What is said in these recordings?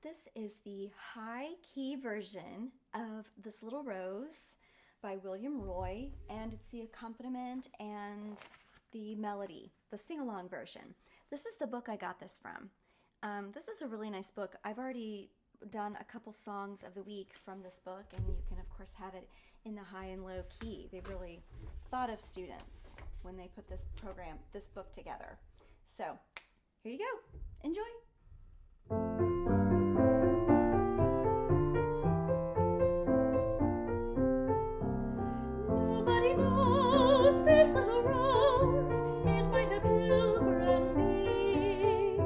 This is the high key version of This Little Rose by William Roy, and it's the accompaniment and the melody, the sing-along version. This is the book I got this from. This is a really nice book. I've already done a couple songs of the week from this book, and you can of course have it in the high and low key. They really thought of students when they put this book together. So here you go. Enjoy. Nobody knows this little rose, it might a pilgrim be.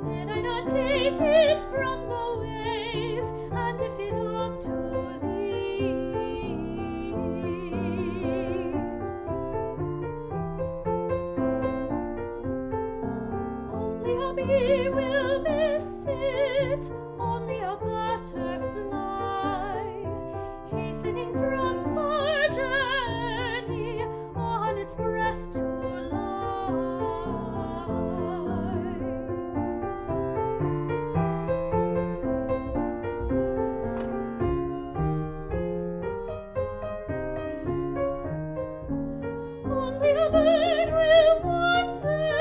Did I not take it from the waves and lift it up to thee? Only a bee will miss it, only a butterfly, hastening from far journey on its breast to lie. Only a bird will wander,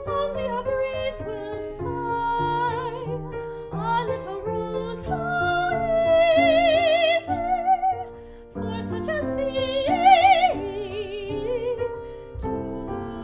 only a breeze will sigh. A little rose, how easy for such as thee to die.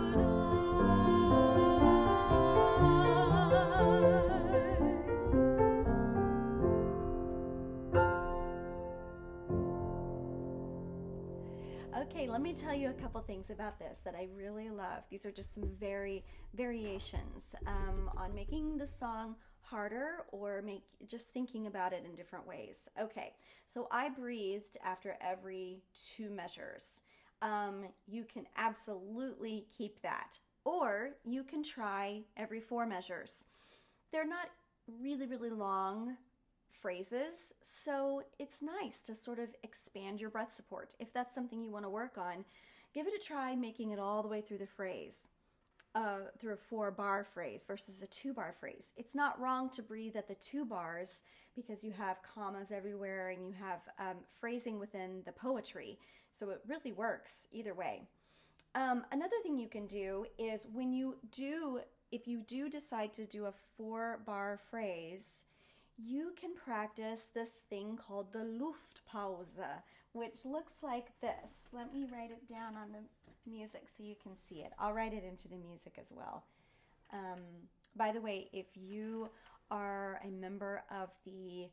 Okay, let me tell you a couple things about this that I really love. These are just some variations on making the song harder or just thinking about it in different ways. Okay, so I breathed after every 2 measures. You can absolutely keep that, or you can try every 4 measures. They're not really long phrases, so it's nice to sort of expand your breath support. If that's something you want to work on, give it a try making it all the way through the phrase, through a 4-bar phrase versus a 2-bar phrase. It's not wrong to breathe at the 2 bars because you have commas everywhere and you have phrasing within the poetry, so it really works either way. Another thing you can do is if you do decide to do a 4-bar phrase, you can practice this thing called the Luftpause, which looks like this. Let me write it down on the music so you can see it. I'll write it into the music as well. By the way, if you are a member of the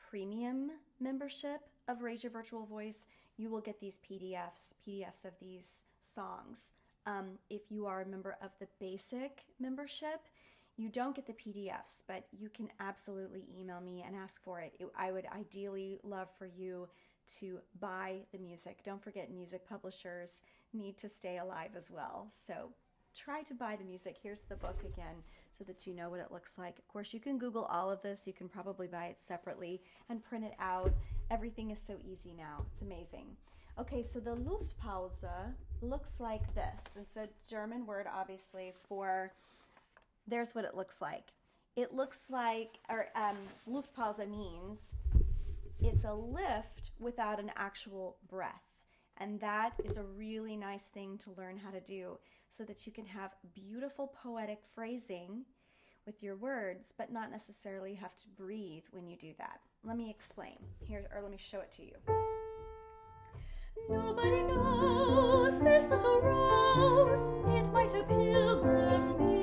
premium membership of Raise Your Virtual Voice, you will get these PDFs of these songs. If you are a member of the basic membership, you don't get the PDFs, but you can absolutely email me and ask for it. I would ideally love for you to buy the music. Don't forget, music publishers need to stay alive as well. So try to buy the music. Here's the book again so that you know what it looks like. Of course, you can Google all of this. You can probably buy it separately and print it out. Everything is so easy now. It's amazing. Okay, so the Luftpause looks like this. It's a German word, obviously, for... There's what it looks like. It looks like, Luftpause means it's a lift without an actual breath. And that is a really nice thing to learn how to do so that you can have beautiful poetic phrasing with your words, but not necessarily have to breathe when you do that. Let me explain here, or let me show it to you. Nobody knows this little rose, it might a pilgrim be.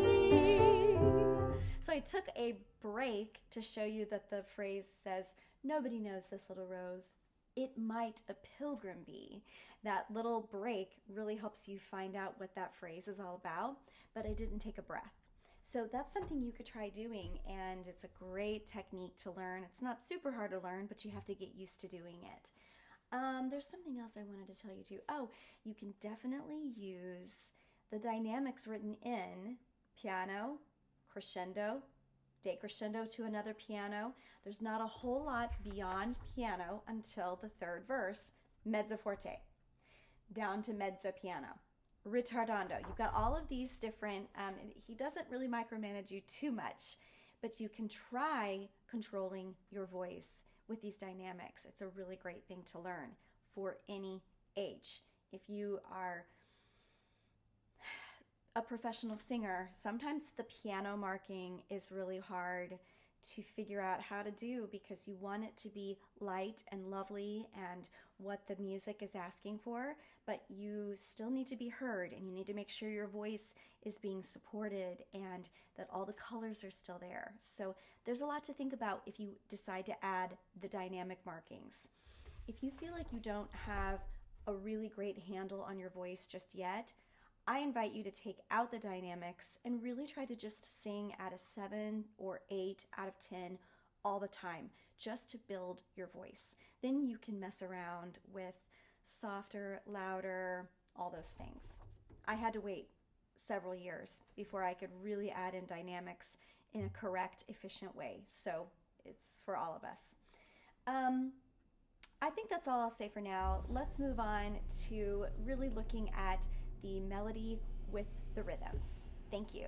So I took a break to show you that the phrase says, nobody knows this little rose, it might a pilgrim be. That little break really helps you find out what that phrase is all about, but I didn't take a breath. So that's something you could try doing, and it's a great technique to learn. It's not super hard to learn, but you have to get used to doing it. There's something else I wanted to tell you too. Oh, you can definitely use the dynamics written in piano, crescendo, decrescendo to another piano. There's not a whole lot beyond piano until the 3rd verse, mezzo forte, down to mezzo piano, ritardando. You've got all of these different, he doesn't really micromanage you too much, but you can try controlling your voice with these dynamics. It's a really great thing to learn for any age. If you are a professional singer, sometimes the piano marking is really hard to figure out how to do because you want it to be light and lovely and what the music is asking for, but you still need to be heard and you need to make sure your voice is being supported and that all the colors are still there. So there's a lot to think about if you decide to add the dynamic markings. If you feel like you don't have a really great handle on your voice just yet, I invite you to take out the dynamics and really try to just sing at a 7 or 8 out of 10 all the time, just to build your voice. Then you can mess around with softer, louder, all those things. I had to wait several years before I could really add in dynamics in a correct, efficient way. So it's for all of us. I think that's all I'll say for now. Let's move on to really looking at the melody with the rhythms. Thank you.